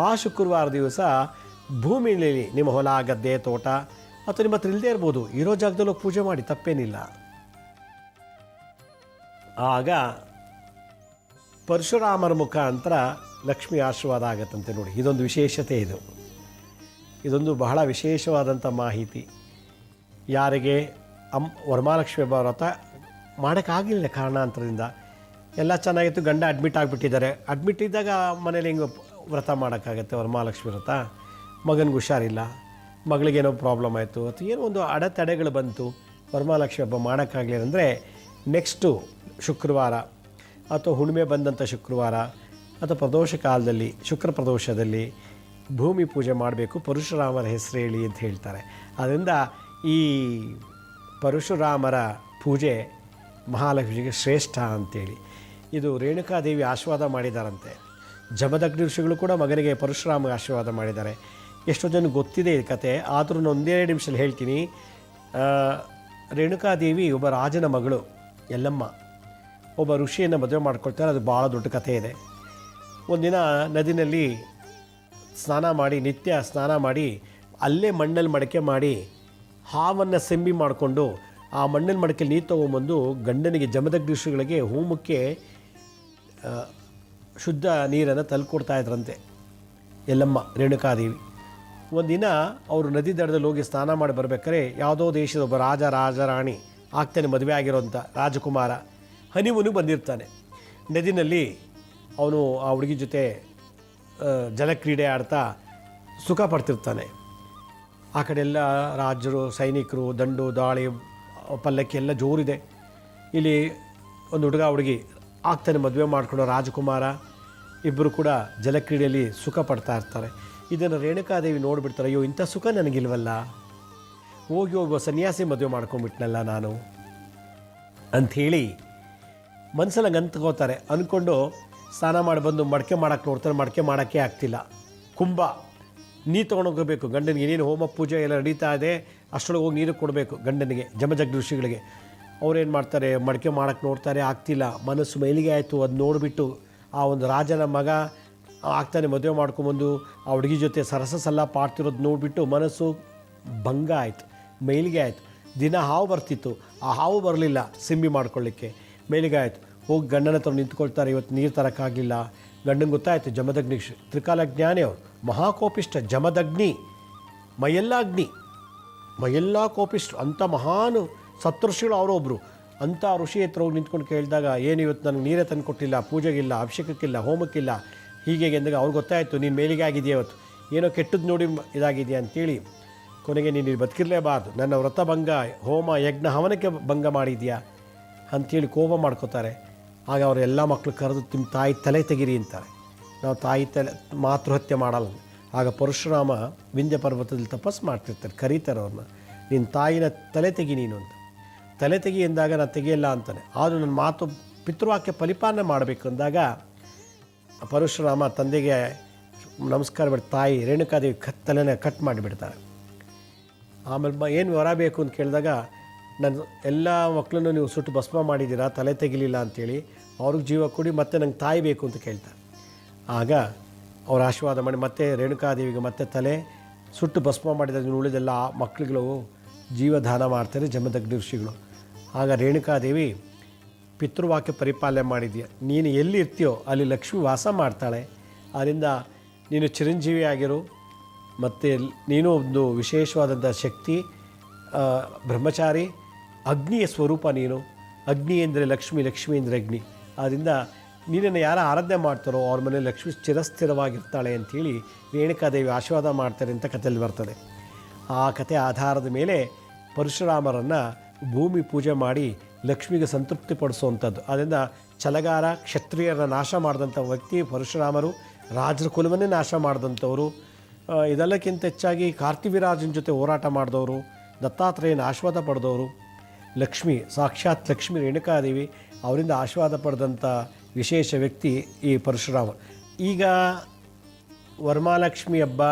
ಆ ಶುಕ್ರವಾರ ದಿವಸ ಭೂಮಿಯಲ್ಲಿ ನಿಮ್ಮ ಹೊಲ ಗದ್ದೆ ತೋಟ ಅಥವಾ ನಿಮ್ಮ ಹತ್ರ ಇಲ್ಲದೇ ಇರ್ಬೋದು, ಇರೋ ಜಾಗದಲ್ಲಿ ಹೋಗಿ ಪೂಜೆ ಮಾಡಿ, ತಪ್ಪೇನಿಲ್ಲ. ಆಗ ಪರಶುರಾಮರ ಮುಖಾಂತರ ಲಕ್ಷ್ಮಿ ಆಶೀರ್ವಾದ ಆಗತ್ತಂತೆ. ನೋಡಿ, ಇದೊಂದು ವಿಶೇಷತೆ. ಇದೊಂದು ಬಹಳ ವಿಶೇಷವಾದಂಥ ಮಾಹಿತಿ. ಯಾರಿಗೆ ವರಮಹಾಲಕ್ಷ್ಮಿ ಹಬ್ಬ ವ್ರತ ಮಾಡೋಕ್ಕಾಗಲಿಲ್ಲ ಕಾರಣಾಂತರದಿಂದ, ಎಲ್ಲ ಚೆನ್ನಾಗಿತ್ತು, ಗಂಡ ಅಡ್ಮಿಟ್ ಆಗಿಬಿಟ್ಟಿದ್ದಾರೆ. ಅಡ್ಮಿಟ್ ಇದ್ದಾಗ ಮನೇಲಿ ಹಿಂಗೆ ವ್ರತ ಮಾಡೋಕ್ಕಾಗತ್ತೆ ವರಮಹಾಲಕ್ಷ್ಮಿ ವ್ರತ? ಮಗನಿಗೆ ಹುಷಾರಿಲ್ಲ, ಮಗಳಿಗೇನೋ ಪ್ರಾಬ್ಲಮ್ ಆಯಿತು, ಅಥವಾ ಏನೋ ಒಂದು ಅಡೆತಡೆಗಳು ಬಂತು, ವರಮಹಾಲಕ್ಷ್ಮಿ ಹಬ್ಬ ಮಾಡೋಕ್ಕಾಗಲಿಲ್ಲ ಅಂದರೆ ನೆಕ್ಸ್ಟು ಶುಕ್ರವಾರ ಅಥವಾ ಹುಣ್ಣಿಮೆ ಬಂದಂಥ ಶುಕ್ರವಾರ ಅಥವಾ ಪ್ರದೋಷ ಕಾಲದಲ್ಲಿ, ಶುಕ್ರ ಪ್ರದೋಷದಲ್ಲಿ ಭೂಮಿ ಪೂಜೆ ಮಾಡಬೇಕು, ಪರಶುರಾಮರ ಹೆಸರು ಹೇಳಿ ಅಂತ ಹೇಳ್ತಾರೆ. ಆದ್ದರಿಂದ ಈ ಪರಶುರಾಮರ ಪೂಜೆ ಮಹಾಲಕ್ಷ್ಮಿಗೆ ಶ್ರೇಷ್ಠ ಅಂತೇಳಿ ಇದು ರೇಣುಕಾದೇವಿ ಆಶೀರ್ವಾದ ಮಾಡಿದಾರಂತೆ. ಜಮದಗ್ನಿ ಋಷಿಗಳು ಕೂಡ ಮಗನಿಗೆ ಪರಶುರಾಮ ಆಶೀರ್ವಾದ ಮಾಡಿದ್ದಾರೆ. ಎಷ್ಟೋ ಜನ ಗೊತ್ತಿದೆ ಈ ಕತೆ, ಆದರೂ ನಾನು ಒಂದೇ ನಿಮಿಷದಲ್ಲಿ ಹೇಳ್ತೀನಿ. ರೇಣುಕಾದೇವಿ ಒಬ್ಬ ರಾಜನ ಮಗಳು ಯಲ್ಲಮ್ಮ ಒಬ್ಬ ಋಷಿಯನ್ನು ಮದುವೆ ಮಾಡ್ಕೊಳ್ತಾರೆ. ಅದು ಭಾಳ ದೊಡ್ಡ ಕಥೆ ಇದೆ. ಒಂದಿನ ನದಿನಲ್ಲಿ ಸ್ನಾನ ಮಾಡಿ, ನಿತ್ಯ ಸ್ನಾನ ಮಾಡಿ, ಅಲ್ಲೇ ಮಣ್ಣಲ್ಲಿ ಮಡಕೆ ಮಾಡಿ ಹಾವನ್ನು ಸೆಂಬಿ ಮಾಡಿಕೊಂಡು ಆ ಮಣ್ಣಿನ ಮಡಕೆಯಲ್ಲಿ ನೀರು ತೊಗೊಂಬಂದು ಗಂಡನಿಗೆ ಜಮದಗ್ನಿ ಋಷಿಗಳಿಗೆ ಹೋಮಕ್ಕೆ ಶುದ್ಧ ನೀರನ್ನು ತಲ್ಕೊಡ್ತಾ ಇದ್ರಂತೆ ಯಲ್ಲಮ್ಮ ರೇಣುಕಾದೇವಿ. ಒಂದಿನ ಅವರು ನದಿ ದಡದಲ್ಲಿ ಹೋಗಿ ಸ್ನಾನ ಮಾಡಿ ಬರ್ಬೇಕಾದ್ರೆ ಯಾವುದೋ ದೇಶದ ಒಬ್ಬ ರಾಜರಾಣಿ ಆಗ್ತಾನೆ, ಮದುವೆ ಆಗಿರೋಂಥ ರಾಜಕುಮಾರ ಹನಿಮೂನಿಗೆ ಬಂದಿರ್ತಾನೆ. ನದಿನಲ್ಲಿ ಅವನು ಆ ಹುಡುಗಿ ಜೊತೆ ಜಲಕ್ರೀಡೆ ಆಡ್ತಾ ಸುಖ ಪಡ್ತಿರ್ತಾನೆ. ಆ ಕಡೆ ಎಲ್ಲ ರಾಜರು, ಸೈನಿಕರು, ದಂಡು ದಾಳಿ ಪಲ್ಲಕ್ಕಿ ಎಲ್ಲ ಜೋರಿದೆ. ಇಲ್ಲಿ ಒಂದು ಹುಡುಗಿ ಆಗ್ತಾನೆ, ಮದುವೆ ಮಾಡ್ಕೊಂಡು ರಾಜಕುಮಾರ, ಇಬ್ಬರು ಕೂಡ ಜಲಕ್ರೀಡೆಯಲ್ಲಿ ಸುಖ ಪಡ್ತಾ ಇರ್ತಾರೆ. ಇದನ್ನು ರೇಣುಕಾದೇವಿ ನೋಡಿಬಿಡ್ತಾರೆ. ಅಯ್ಯೋ, ಇಂಥ ಸುಖ ನನಗಿಲ್ವಲ್ಲ, ಹೋಗಿ ಒಬ್ಬ ಸನ್ಯಾಸಿ ಮದುವೆ ಮಾಡ್ಕೊಂಡ್ಬಿಟ್ನಲ್ಲ ನಾನು ಅಂಥೇಳಿ ಮನಸ್ಸಲ್ಲಿ ಹಂಗೆ ಅಂದ್ಕೋತಾರೆ. ಅಂದ್ಕೊಂಡು ಸ್ನಾನ ಮಾಡಿ ಬಂದು ಮಡಕೆ ಮಾಡೋಕ್ಕೆ ನೋಡ್ತಾರೆ. ಮಡಕೆ ಮಾಡೋಕ್ಕೆ ಆಗ್ತಿಲ್ಲ. ಕುಂಭ ನೀರು ತೊಗೊಂಡೋಗಬೇಕು ಗಂಡನಿಗೆ. ಏನೇನು ಹೋಮ ಪೂಜೆ ಎಲ್ಲ ನಡೀತಾ ಇದೆ, ಅಷ್ಟರೊಳಗೆ ಹೋಗಿ ನೀರು ಕೊಡಬೇಕು ಗಂಡನಿಗೆ, ಜಮದಗ್ನಿ ಋಷಿಗಳಿಗೆ. ಅವ್ರೇನು ಮಾಡ್ತಾರೆ, ಮಡಕೆ ಮಾಡೋಕ್ಕೆ ನೋಡ್ತಾರೆ, ಆಗ್ತಿಲ್ಲ. ಮನಸ್ಸು ಮೈಲಿಗೆ ಆಯಿತು. ಅದು ನೋಡಿಬಿಟ್ಟು ಆ ಒಂದು ರಾಜನ ಮಗ ಆಗ್ತಾನೆ, ಮದುವೆ ಮಾಡ್ಕೊಂಬಂದು ಆ ಹುಡುಗಿ ಜೊತೆ ಸರಸ ಸಲ್ಲಾಪ ಆಡ್ತಿರೋದು ನೋಡಿಬಿಟ್ಟು ಮನಸ್ಸು ಭಂಗ ಆಯಿತು, ಮೈಲಿಗೆ ಆಯಿತು. ದಿನ ಹಾವು ಬರ್ತಿತ್ತು, ಆ ಹಾವು ಬರಲಿಲ್ಲ ಸಿಂಬಿ ಮಾಡ್ಕೊಳ್ಳಿಕ್ಕೆ, ಮೇಲಿಗೆ ಆಯಿತು. ಹೋಗಿ ಗಂಡನ ಹತ್ರ ನಿಂತ್ಕೊಳ್ತಾರೆ. ಇವತ್ತು ನೀರು ತರೋಕ್ಕಾಗಲಿಲ್ಲ. ಗಂಡನಿಗೆ ಗೊತ್ತಾಯಿತು, ಜಮದಗ್ನಿ ತ್ರಿಕಾಲ ಜ್ಞಾನಿ ಅವರು, ಮಹಾಕೋಪಿಷ್ಟ ಜಮದಗ್ನಿ, ಮೈಯೆಲ್ಲ ಕೋಪಿಷ್ಟು ಅಂಥ ಮಹಾನು ಸಪ್ತಋಷಿಗಳು ಅವರೊಬ್ಬರು. ಅಂಥ ಋಷಿ ಹತ್ರ ಹೋಗಿ ನಿಂತ್ಕೊಂಡು ಕೇಳಿದಾಗ, ಏನು ಇವತ್ತು ನನಗೆ ನೀರೇ ತಂದು ಕೊಟ್ಟಿಲ್ಲ, ಪೂಜೆಗಿಲ್ಲ, ಅಭಿಷೇಕಕ್ಕಿಲ್ಲ, ಹೋಮಕ್ಕಿಲ್ಲ, ಹೀಗೆ ಎಂದಾಗ ಅವ್ರಿಗೆ ಗೊತ್ತಾಯಿತು, ನೀನು ಮೇಲಿಗೆ ಆಗಿದೆಯಾ, ಇವತ್ತು ಏನೋ ಕೆಟ್ಟದ್ದು ನೋಡಿ ಇದಾಗಿದೆಯಾ ಅಂತೇಳಿ. ಕೊನೆಗೆ ನೀನು ಬದುಕಿರಲೇಬಾರ್ದು, ನನ್ನ ವ್ರತ ಭಂಗ, ಹೋಮ ಯಜ್ಞ ಹವನಕ್ಕೆ ಭಂಗ ಮಾಡಿದ್ಯಾ ಅಂಥೇಳಿ ಕೋಪ ಮಾಡ್ಕೋತಾರೆ. ಆಗ ಅವರು ಎಲ್ಲ ಮಕ್ಕಳು ಕರೆದು ನಿಮ್ಮ ತಾಯಿ ತಲೆ ತೆಗಿರಿ ಅಂತಾರೆ. ನಾವು ತಾಯಿ ತಲೆ ಮಾತೃಹತ್ಯೆ ಮಾಡಲ್ಲ. ಆಗ ಪರಶುರಾಮ ವಿಂಧ್ಯ ಪರ್ವತದಲ್ಲಿ ತಪಸ್ಸು ಮಾಡ್ತಿರ್ತಾರೆ, ಕರೀತಾರೆ ಅವ್ರನ್ನ, ನಿನ್ನ ತಾಯಿನ ತಲೆ ತೆಗಿ ನೀನು ಅಂತ. ತಲೆ ತೆಗಿ ಎಂದಾಗ ನಾನು ತೆಗಿಯಲ್ಲ ಅಂತಾನೆ. ಆದರೂ ನನ್ನ ಮಾತು ಪಿತೃವಾಕ್ಯ ಪರಿಪಾಲನೆ ಮಾಡಬೇಕು ಅಂದಾಗ ಪರಶುರಾಮ ತಂದೆಗೆ ನಮಸ್ಕಾರ ಬಿಟ್ಟು ತಾಯಿ ರೇಣುಕಾದೇವಿ ತಲೆನ ಕಟ್ ಮಾಡಿಬಿಡ್ತಾರೆ. ಆಮೇಲೆ ಏನು ವರ ಬೇಕು ಅಂತ ಕೇಳಿದಾಗ, ನನ್ನ ಎಲ್ಲ ಮಕ್ಕಳನ್ನು ನೀವು ಸುಟ್ಟು ಭಸ್ಮ ಮಾಡಿದ್ದೀರಾ, ತಲೆ ತೆಗಿಲಿಲ್ಲ ಅಂಥೇಳಿ ಅವ್ರಿಗೆ ಜೀವ ಕೊಡಿ, ಮತ್ತೆ ನಂಗೆ ತಾಯಿ ಬೇಕು ಅಂತ ಕೇಳ್ತಾರೆ. ಆಗ ಅವ್ರು ಆಶೀರ್ವಾದ ಮಾಡಿ ಮತ್ತೆ ರೇಣುಕಾದೇವಿಗೆ ಮತ್ತೆ ತಲೆ ಸುಟ್ಟು ಭಸ್ಮ ಮಾಡಿದಾಗ ಉಳಿದೆಲ್ಲ ಮಕ್ಕಳುಗಳು ಜೀವದಾನ ಮಾಡ್ತಾರೆ ಜಮದಗ್ನಿ ಋಷಿಗಳು. ಆಗ ರೇಣುಕಾದೇವಿ ಪಿತೃವಾಕ್ಯ ಪರಿಪಾಲನೆ ಮಾಡಿದ್ಯಾ, ನೀನು ಎಲ್ಲಿ ಇರ್ತೀಯೋ ಅಲ್ಲಿ ಲಕ್ಷ್ಮಿ ವಾಸ ಮಾಡ್ತಾಳೆ, ಅದರಿಂದ ನೀನು ಚಿರಂಜೀವಿ ಆಗಿರು, ಮತ್ತು ನೀನು ಒಂದು ವಿಶೇಷವಾದಂಥ ಶಕ್ತಿ, ಬ್ರಹ್ಮಚಾರಿ, ಅಗ್ನಿಯ ಸ್ವರೂಪ ನೀನು. ಅಗ್ನಿ ಅಂದರೆ ಲಕ್ಷ್ಮಿ, ಲಕ್ಷ್ಮಿ ಅಂದರೆ ಅಗ್ನಿ. ಆದ್ದರಿಂದ ನೀನನ್ನು ಯಾರು ಆರಾಧನೆ ಮಾಡ್ತಾರೋ ಅವ್ರ ಮನೇಲಿ ಲಕ್ಷ್ಮಿ ಚಿರಸ್ಥಿರವಾಗಿರ್ತಾಳೆ ಅಂಥೇಳಿ ರೇಣುಕಾದೇವಿ ಆಶೀರ್ವಾದ ಮಾಡ್ತಾರೆ ಅಂತ ಕಥೆಯಲ್ಲಿ ಬರ್ತದೆ. ಆ ಕಥೆ ಆಧಾರದ ಮೇಲೆ ಪರಶುರಾಮರನ್ನು ಭೂಮಿ ಪೂಜೆ ಮಾಡಿ ಲಕ್ಷ್ಮಿಗೆ ಸಂತೃಪ್ತಿ ಪಡಿಸುವಂಥದ್ದು. ಅದರಿಂದ ಛಲಗಾರ ಕ್ಷತ್ರಿಯರನ್ನ ನಾಶ ಮಾಡಿದಂಥ ವ್ಯಕ್ತಿ ಪರಶುರಾಮರು, ರಾಜರ ಕುಲವನ್ನೇ ನಾಶ ಮಾಡಿದಂಥವರು. ಇದೆಲ್ಲಕ್ಕಿಂತ ಹೆಚ್ಚಾಗಿ ಕಾರ್ತಿವೀರಾಜನ ಜೊತೆ ಹೋರಾಟ ಮಾಡಿದವರು, ದತ್ತಾತ್ರೇಯನ ಆಶೀರ್ವಾದ ಪಡೆದವರು, ಲಕ್ಷ್ಮಿ ಸಾಕ್ಷಾತ್ ಲಕ್ಷ್ಮಿ ರೇಣುಕಾದೇವಿ ಅವರಿಂದ ಆಶೀರ್ವಾದ ಪಡೆದಂಥ ವಿಶೇಷ ವ್ಯಕ್ತಿ ಈ ಪರಶುರಾಮ. ಈಗ ವರಮಹಾಲಕ್ಷ್ಮಿ ಹಬ್ಬ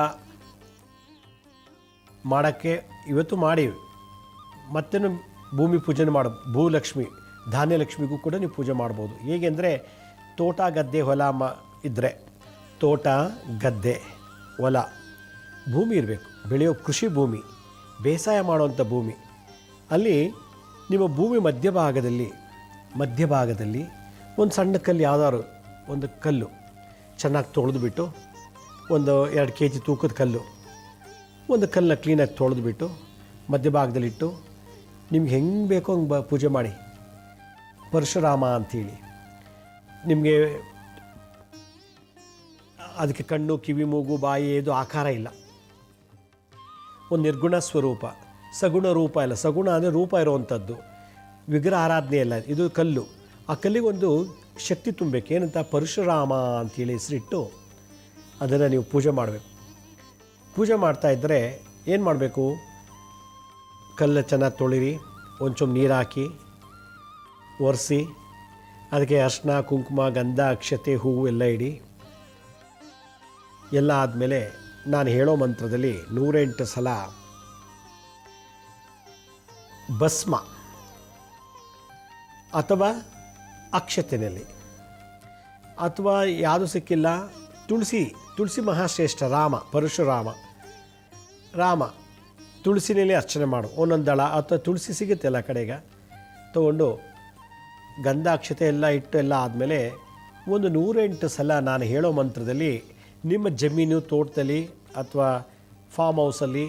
ಮಾಡೋಕ್ಕೆ ಇವತ್ತು ಮಾಡೀವಿ, ಮತ್ತೇನು ಭೂಮಿ ಪೂಜೆ ಭೂಲಕ್ಷ್ಮಿ, ಧಾನ್ಯಲಕ್ಷ್ಮಿಗೂ ಕೂಡ ನೀವು ಪೂಜೆ ಮಾಡ್ಬೋದು. ಹೇಗೆಂದರೆ ತೋಟ ಗದ್ದೆ ಹೊಲ ಇದ್ದರೆ ತೋಟ, ಗದ್ದೆ, ಹೊಲ, ಭೂಮಿ ಇರಬೇಕು, ಬೆಳೆಯೋ ಕೃಷಿ ಭೂಮಿ, ಬೇಸಾಯ ಮಾಡುವಂಥ ಭೂಮಿ. ಅಲ್ಲಿ ನಿಮ್ಮ ಭೂಮಿ ಮಧ್ಯಭಾಗದಲ್ಲಿ ಒಂದು ಸಣ್ಣ ಕಲ್ಲು, ಯಾವುದಾದ್ರು ಒಂದು ಕಲ್ಲು ಚೆನ್ನಾಗಿ ತೊಳೆದುಬಿಟ್ಟು, ಒಂದು 2 kg ತೂಕದ ಕಲ್ಲು, ಒಂದು ಕಲ್ಲನ್ನ ಕ್ಲೀನಾಗಿ ತೊಳೆದುಬಿಟ್ಟು ಮಧ್ಯಭಾಗದಲ್ಲಿಟ್ಟು ನಿಮ್ಗೆ ಹೆಂಗೆ ಬೇಕೋ ಹಂಗೆ ಪೂಜೆ ಮಾಡಿ. ಪರಶುರಾಮ ಅಂಥೇಳಿ. ನಿಮಗೆ ಅದಕ್ಕೆ ಕಣ್ಣು, ಕಿವಿ, ಮೂಗು, ಬಾಯಿ ಇದು ಆಕಾರ ಇಲ್ಲ. ಒಂದು ನಿರ್ಗುಣ ಸ್ವರೂಪ, ಸಗುಣ ರೂಪ ಇಲ್ಲ. ಸಗುಣ ಅಂದರೆ ರೂಪ ಇರುವಂಥದ್ದು, ವಿಗ್ರಹ ಆರಾಧನೆ ಇಲ್ಲ. ಇದು ಕಲ್ಲು. ಆ ಕಲ್ಲಿಗೆ ಒಂದು ಶಕ್ತಿ ತುಂಬಬೇಕು. ಏನಂತ ಪರಶುರಾಮ ಅಂಥೇಳಿ ಹೆಸರಿಟ್ಟು ಅದನ್ನು ನೀವು ಪೂಜೆ ಮಾಡಬೇಕು. ಪೂಜೆ ಮಾಡ್ತಾಯಿದ್ದರೆ ಏನು ಮಾಡಬೇಕು? ಕಲ್ಲು ಚೆನ್ನಾಗಿ ತೊಳಿರಿ, ಒಂಚೂರು ನೀರು ಹಾಕಿ ಒರೆಸಿ, ಅದಕ್ಕೆ ಅರ್ಶಿನ, ಕುಂಕುಮ, ಗಂಧ, ಅಕ್ಷತೆ, ಹೂವು ಎಲ್ಲ ಇಡಿ. ಎಲ್ಲ ಆದಮೇಲೆ ನಾನು ಹೇಳೋ ಮಂತ್ರದಲ್ಲಿ 108 ಸಲ ಭಸ್ಮ ಅಥವಾ ಅಕ್ಷತೆಯಲ್ಲಿ, ಅಥವಾ ಯಾವುದು ಸಿಕ್ಕಿಲ್ಲ ತುಳಸಿ ಮಹಾಶ್ರೇಷ್ಠ, ಪರಶುರಾಮ ತುಳಸಿನಲ್ಲಿ ಅರ್ಚನೆ ಮಾಡು. ಒಂದೊಂದು ದಳ ಅಥವಾ ತುಳಸಿ ಸಿಗುತ್ತೆ ಎಲ್ಲ ಕಡೆಗೆ ತೊಗೊಂಡು ಗಂಧ ಅಕ್ಷತೆ ಎಲ್ಲ ಇಟ್ಟು ಎಲ್ಲ ಆದಮೇಲೆ ಒಂದು 108 ಸಲ ನಾನು ಹೇಳೋ ಮಂತ್ರದಲ್ಲಿ ನಿಮ್ಮ ಜಮೀನು, ತೋಟದಲ್ಲಿ ಅಥವಾ ಫಾರ್ಮ್ ಹೌಸಲ್ಲಿ,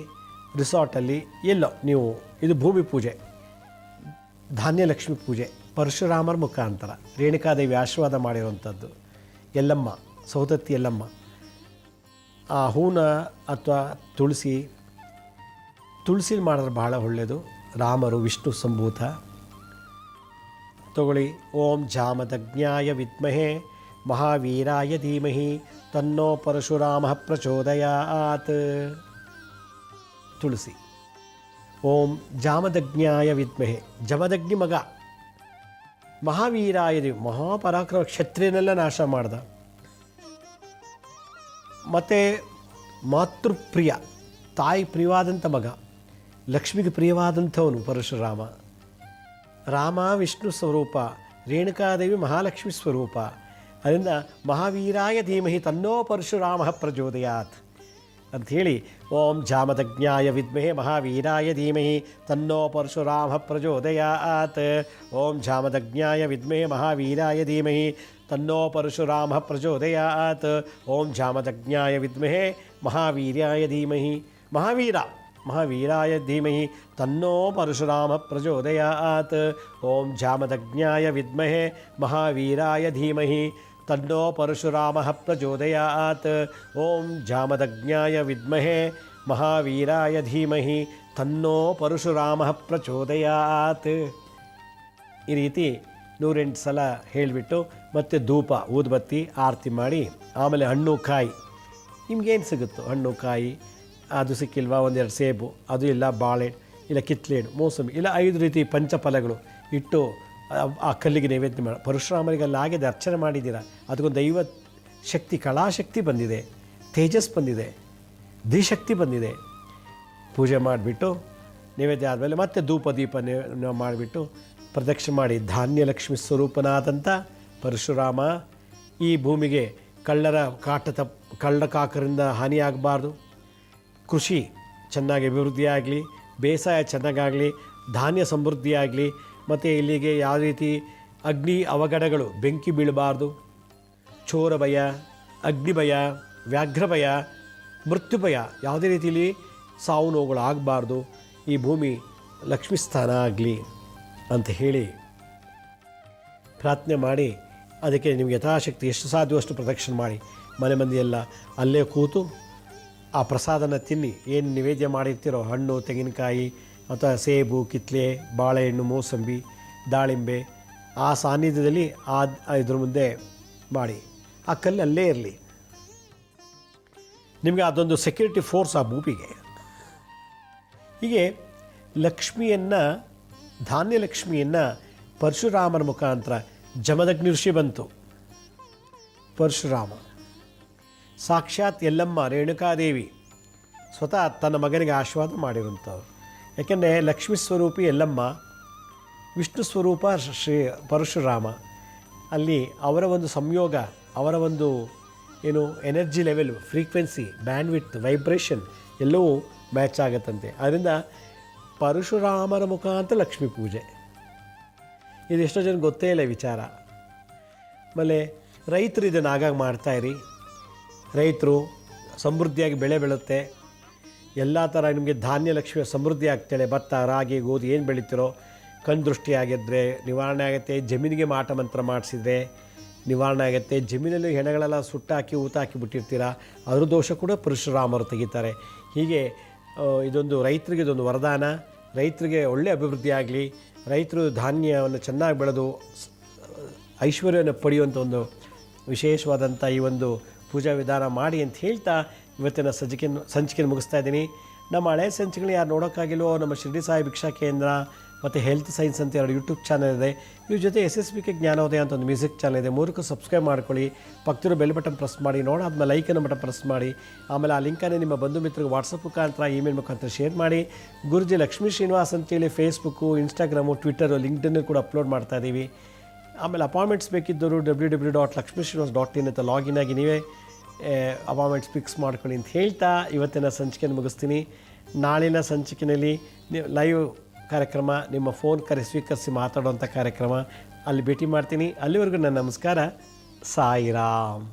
ರಿಸಾರ್ಟಲ್ಲಿ ಎಲ್ಲೋ ನೀವು, ಇದು ಭೂಮಿ ಪೂಜೆ, ಧಾನ್ಯಲಕ್ಷ್ಮಿ ಪೂಜೆ, ಪರಶುರಾಮರ ಮುಖಾಂತರ ರೇಣುಕಾದೇವಿ ಆಶೀರ್ವಾದ ಮಾಡಿರುವಂಥದ್ದು. ಎಲ್ಲಮ್ಮ, ಸೌದತ್ತಿ ಎಲ್ಲಮ್ಮ, ಆ ಹೂನ ಅಥವಾ ತುಳಸಿ ಮಾಡಿದ್ರೆ ಬಹಳ ಒಳ್ಳೆಯದು. ರಾಮರು ವಿಷ್ಣು ಸಂಭೂತ. ತಗೊಳ್ಳಿ. ಓಂ ಜಾಮದಗ್ನ್ಯಾಯ ವಿದ್ಮಹೇ ಮಹಾವೀರಾಯ ಧೀಮಹಿ ತನ್ನೋ ಪರಶುರಾಮ ಪ್ರಚೋದಯಾತ್. ತುಳಸಿ. ಓಂ ಜಾಮದಗ್ನ್ಯಾಯ ವಿದ್ಮಹೇ, ಜಮದಗ್ನಿ ಮಗ, ಮಹಾವೀರಾಯ ಧೀಮಹಿ, ಮಹಾಪರಾಕ್ರಮ, ಕ್ಷತ್ರಿಯನೆಲ್ಲ ನಾಶ ಮಾಡ್ದ. ಮತ್ತು ಮಾತೃಪ್ರಿಯ, ತಾಯಿ ಪ್ರಿಯವಾದಂಥ ಮಗ, ಲಕ್ಷ್ಮಿಗೆ ಪ್ರಿಯವಾದಂಥವನು ಪರಶುರಾಮ. ರಾಮ ವಿಷ್ಣು ಸ್ವರೂಪ, ರೇಣುಕಾದೇವಿ ಮಹಾಲಕ್ಷ್ಮಿ ಸ್ವರೂಪ. ಅದರಿಂದ ಮಹಾವೀರಾಯ ಧೀಮಹಿ ತನ್ನೋ ಪರಶುರಾಮ ಪ್ರಚೋದಯಾತ್ ಅಂಥೇಳಿ, ಓಂ ಜಾಮದಗ್ನ್ಯಾಯ ವಿದ್ಮಹೇ ಮಹಾವೀರಾಯ ಧೀಮಹಿ ತನ್ನೋ ಪರಶುರಾಮ ಪ್ರಚೋದಯಾತ್. ಓಂ ಜಾಮದಗ್ನ್ಯಾಯ ವಿದ್ಮಹೇ ಮಹಾವೀರಾಯ ಧೀಮಹಿ ತನ್ನೋ ಪರಶುರಾಮ ಪ್ರಚೋದಯಾತ್. ಓಂ ಜಾಮದಗ್ನ್ಯಾಯ ವಿದ್ಮಹೇ ಮಹಾವೀರ್ಯಾಯ ಧೀಮಹಿ, ಮಹಾವೀರಾಯ ಧೀಮಹಿ ತನ್ನೋ ಪರಶುರಾಮ ಪ್ರಚೋದಯಾತ್. ಓಂ ಜಾಮದಗ್ನ್ಯಾಯ ವಿದ್ಮಹೇ ಮಹಾವೀರಾಯ ಧೀಮಹಿ ತನ್ನೋ ಪರಶುರಾಮ ಪ್ರಚೋದಯಾತ್. ಓಂ ಜಾಮದಗ್ನ್ಯಾಯ ವಿದ್ಮಹೇ ಮಹಾವೀರಾಯ ಧೀಮಹಿ ತನ್ನೋ ಪರಶುರಾಮ ಪ್ರಚೋದಯಾತ್. ಈ ರೀತಿ 108 ಸಲ ಹೇಳಿಬಿಟ್ಟು ಮತ್ತು ಧೂಪ, ಊದುಬತ್ತಿ, ಆರತಿ ಮಾಡಿ, ಆಮೇಲೆ ಹಣ್ಣು ಕಾಯಿ, ನಿಮ್ಗೇನು ಸಿಗುತ್ತೋ ಹಣ್ಣು ಕಾಯಿ, ಅದು ಸಿಕ್ಕಿಲ್ವಾ 1-2 ಸೇಬು, ಅದು ಇಲ್ಲ ಬಾಳೆಹಣ್ಣು, ಇಲ್ಲ ಕಿತ್ಲೆಹಣ್ಣು, ಮೋಸಂಬಿ, ಇಲ್ಲ 5 ರೀತಿ ಪಂಚಫಲಗಳು ಇಟ್ಟು ಆ ಕಲ್ಲಿಗೆ ನೈವೇದ್ಯ ಮಾಡಿ. ಪರಶುರಾಮರಿಗೆಲ್ಲ ಆಗಿದೆ, ಅರ್ಚನೆ ಮಾಡಿದ್ದೀರ. ಅದಕ್ಕೊಂದು ದೈವ ಶಕ್ತಿ, ಕಳಾಶಕ್ತಿ ಬಂದಿದೆ, ತೇಜಸ್ ಬಂದಿದೆ, ಧಿಶಕ್ತಿ ಬಂದಿದೆ. ಪೂಜೆ ಮಾಡಿಬಿಟ್ಟು ನೈವೇದ್ಯ ಆದಮೇಲೆ ಮತ್ತೆ ಧೂಪ ದೀಪ ಮಾಡಿಬಿಟ್ಟು ಪ್ರದಕ್ಷಿಣೆ ಮಾಡಿ, ಧಾನ್ಯಲಕ್ಷ್ಮಿ ಸ್ವರೂಪನಾದಂಥ ಪರಶುರಾಮ, ಈ ಭೂಮಿಗೆ ಕಳ್ಳಕಾಕರಿಂದ ಹಾನಿಯಾಗಬಾರ್ದು, ಕೃಷಿ ಚೆನ್ನಾಗಿ ಅಭಿವೃದ್ಧಿಯಾಗಲಿ, ಬೇಸಾಯ ಚೆನ್ನಾಗಾಗಲಿ, ಧಾನ್ಯ ಸಮೃದ್ಧಿಯಾಗಲಿ, ಮತ್ತು ಇಲ್ಲಿಗೆ ಯಾವ ರೀತಿ ಅಗ್ನಿ ಅವಘಡಗಳು, ಬೆಂಕಿ ಬೀಳಬಾರ್ದು, ಚೋರ ಭಯ, ಅಗ್ನಿ ಭಯ, ವ್ಯಾಘ್ರ ಭಯ, ಮೃತ್ಯು ಭಯ, ಯಾವುದೇ ರೀತಿಯಲ್ಲಿ ಸಾವು ನೋವುಗಳು ಆಗಬಾರ್ದು, ಈ ಭೂಮಿ ಲಕ್ಷ್ಮೀ ಸ್ಥಾನ ಆಗಲಿ ಅಂತ ಹೇಳಿ ಪ್ರಾರ್ಥನೆ ಮಾಡಿ, ಅದಕ್ಕೆ ನಿಮಗೆ ಯಥಾಶಕ್ತಿ ಎಷ್ಟು ಸಾಧ್ಯವೋ ಅಷ್ಟು ಪ್ರದಕ್ಷಿಣೆ ಮಾಡಿ, ಮನೆ ಮಂದಿಯೆಲ್ಲ ಅಲ್ಲೇ ಕೂತು ಆ ಪ್ರಸಾದನ ತಿನ್ನಿ. ಏನು ನಿವೇದ್ಯ ಮಾಡಿರ್ತೀರೋ, ಹಣ್ಣು, ತೆಂಗಿನಕಾಯಿ ಅಥವಾ ಸೇಬು, ಕಿತ್ಲೆ, ಬಾಳೆಹಣ್ಣು, ಮೋಸಂಬಿ, ದಾಳಿಂಬೆ, ಆ ಸಾನ್ನಿಧ್ಯದಲ್ಲಿ ಇದ್ರ ಮುಂದೆ ಮಾಡಿ. ಆ ಕಲ್ಲು ಅಲ್ಲೇ ಇರಲಿ. ನಿಮಗೆ ಅದೊಂದು ಸೆಕ್ಯೂರಿಟಿ ಫೋರ್ಸ್ ಆ ಭೂಮಿಗೆ. ಹೀಗೆ ಲಕ್ಷ್ಮಿಯನ್ನು, ಧಾನ್ಯಲಕ್ಷ್ಮಿಯನ್ನು ಪರಶುರಾಮನ ಮುಖಾಂತರ, ಜಮದಗ್ನಿ ಋಷಿ ಬಂತು, ಪರಶುರಾಮ ಸಾಕ್ಷಾತ್ ಎಲ್ಲಮ್ಮ ರೇಣುಕಾದೇವಿ ಸ್ವತಃ ತನ್ನ ಮಗನಿಗೆ ಆಶೀರ್ವಾದ ಮಾಡಿರುವಂಥವ್ರು. ಯಾಕೆಂದರೆ ಲಕ್ಷ್ಮೀ ಸ್ವರೂಪಿ ಎಲ್ಲಮ್ಮ, ವಿಷ್ಣು ಸ್ವರೂಪ ಪರಶುರಾಮ. ಅಲ್ಲಿ ಅವರ ಒಂದು ಸಂಯೋಗ, ಅವರ ಒಂದು ಏನು energy level, frequency, bandwidth, vibration ಎಲ್ಲವೂ ಮ್ಯಾಚ್ ಆಗುತ್ತಂತೆ. ಅದರಿಂದ ಪರಶುರಾಮರ ಮುಖಾಂತರ ಲಕ್ಷ್ಮೀ ಪೂಜೆ, ಇದು ಎಷ್ಟೋ ಜನ ಗೊತ್ತೇ ಇಲ್ಲ ವಿಚಾರ. ಆಮೇಲೆ ರೈತರು ಇದನ್ನು ಆಗಾಗ ಮಾಡ್ತಾಯಿರಿ. ರೈತರು ಸಮೃದ್ಧಿಯಾಗಿ ಬೆಳೆ ಬೆಳುತ್ತೆ. ಎಲ್ಲ ಥರ ನಿಮಗೆ ಧಾನ್ಯ ಲಕ್ಷ್ಮಿ ಸಮೃದ್ಧಿ ಆಗ್ತಾಳೆ. ಭತ್ತ, ರಾಗಿ, ಗೋಧಿ ಏನು ಬೆಳಿತೀರೋ ಕಣ್ಣು ದೃಷ್ಟಿ ಆಗಿದ್ದರೆ ನಿವಾರಣೆ ಆಗುತ್ತೆ. ಜಮೀನಿಗೆ ಮಾಟ ಮಂತ್ರ ಮಾಡಿಸಿದ್ರೆ ನಿವಾರಣೆ ಆಗುತ್ತೆ. ಜಮೀನಲ್ಲಿ ಹೆಣಗಳೆಲ್ಲ ಸುಟ್ಟಾಕಿ ಊತ ಹಾಕಿ ಬಿಟ್ಟಿರ್ತೀರ, ಅದ್ರ ದೋಷ ಕೂಡ ಪರಶುರಾಮರು ತೆಗಿತಾರೆ. ಹೀಗೆ ಇದೊಂದು ರೈತರಿಗೆ ಇದೊಂದು ವರದಾನ. ರೈತರಿಗೆ ಒಳ್ಳೆಯ ಅಭಿವೃದ್ಧಿ ಆಗಲಿ, ರೈತರು ಧಾನ್ಯವನ್ನು ಚೆನ್ನಾಗಿ ಬೆಳೆದು ಐಶ್ವರ್ಯವನ್ನು ಪಡೆಯುವಂಥ ಒಂದು ವಿಶೇಷವಾದಂಥ ಈ ಒಂದು ಪೂಜಾ ವಿಧಾನ ಮಾಡಿ ಅಂತ ಹೇಳ್ತಾ ಇವತ್ತಿನ ಸಂಚಿಕೆಯನ್ನು ಮುಗಿಸ್ತಾ ಇದ್ದೀನಿ. ನಮ್ಮ ಹಳೆಯ ಸಂಚಿಕೆಗಳು ಯಾರು ನೋಡೋಕ್ಕಾಗಿಲ್ವೋ ನಮ್ಮ ಶಿರ್ಡಿ ಸಾಯಿ ಭಿಕ್ಷಾ ಕೇಂದ್ರ ಮತ್ತು ಹೆಲ್ತ್ ಸೈನ್ಸ್ ಅಂತ 2 ಯೂಟ್ಯೂಬ್ ಚಾನಲ್ ಇದೆ. ಇವ್ರ ಜೊತೆ SSBK ಜ್ಞಾನೋದಯ ಅಂತ ಒಂದು ಮ್ಯೂಸಿಕ್ ಚಾನಲ್ ಇದೆ. 3ಕ್ಕೂ ಸಬ್ಸ್ಕ್ರೈಬ್ ಮಾಡ್ಕೊಳ್ಳಿ. ಪಕ್ಕದಲ್ಲಿರೋ ಬೆಲ್ ಬಟನ್ ಪ್ರೆಸ್ ಮಾಡಿ, ನೋಡಾದ್ಮೇಲೆ ಲೈಕನ್ನು ಬಟನ್ ಪ್ರೆಸ್ ಮಾಡಿ. ಆಮೇಲೆ ಆ ಲಿಂಕನ್ನೇ ನಿಮ್ಮ ಬಂಧು ಮಿತ್ರರಿಗೆ ವಾಟ್ಸಪ್ ಮುಖಾಂತರ, ಇಮೇಲ್ ಮುಖಾಂತರ ಶೇರ್ ಮಾಡಿ. ಗುರುಜಿ ಲಕ್ಷ್ಮೀ ಶ್ರೀನಿವಾಸ್ ಅಂತೇಳಿ ಫೇಸ್ಬುಕ್ಕು, ಇನ್ಸ್ಟಾಗ್ರಾಮು, ಟ್ವಿಟ್ಟರು, ಲಿಂಕ್ಡ್ಇನ್ ಕೂಡ ಅಪ್ಲೋಡ್ ಮಾಡ್ತಾ ಇದ್ದೀವಿ. ಆಮೇಲೆ ಅಪಾಯಿಂಟ್ಮೆಂಟ್ಸ್ ಬೇಕಿದ್ದರು www.lakshmisrinivas.in ಅಂತ ಲಾಗಿನ್ ಆಗಿ ನೀವೇ ಅಪಾಯಿಂಟ್ಮೆಂಟ್ಸ್ ಫಿಕ್ಸ್ ಮಾಡ್ಕೊಳ್ಳಿ ಅಂತ ಹೇಳ್ತಾ ಇವತ್ತಿನ ಸಂಚಿಕೆಯನ್ನು ಮುಗಿಸ್ತೀನಿ. ನಾಳಿನ ಸಂಚಿಕೆಯಲ್ಲಿ ಲೈವ್ ಕಾರ್ಯಕ್ರಮ, ನಿಮ್ಮ ಫೋನ್ ಸ್ವೀಕರಿಸಿ ಮಾತಾಡುವಂಥ ಕಾರ್ಯಕ್ರಮ, ಅಲ್ಲಿ ಭೇಟಿ ಮಾಡ್ತೀನಿ. ಅಲ್ಲಿವರೆಗೂ ನನ್ನ ನಮಸ್ಕಾರ. ಸಾಯಿರಾಮ್.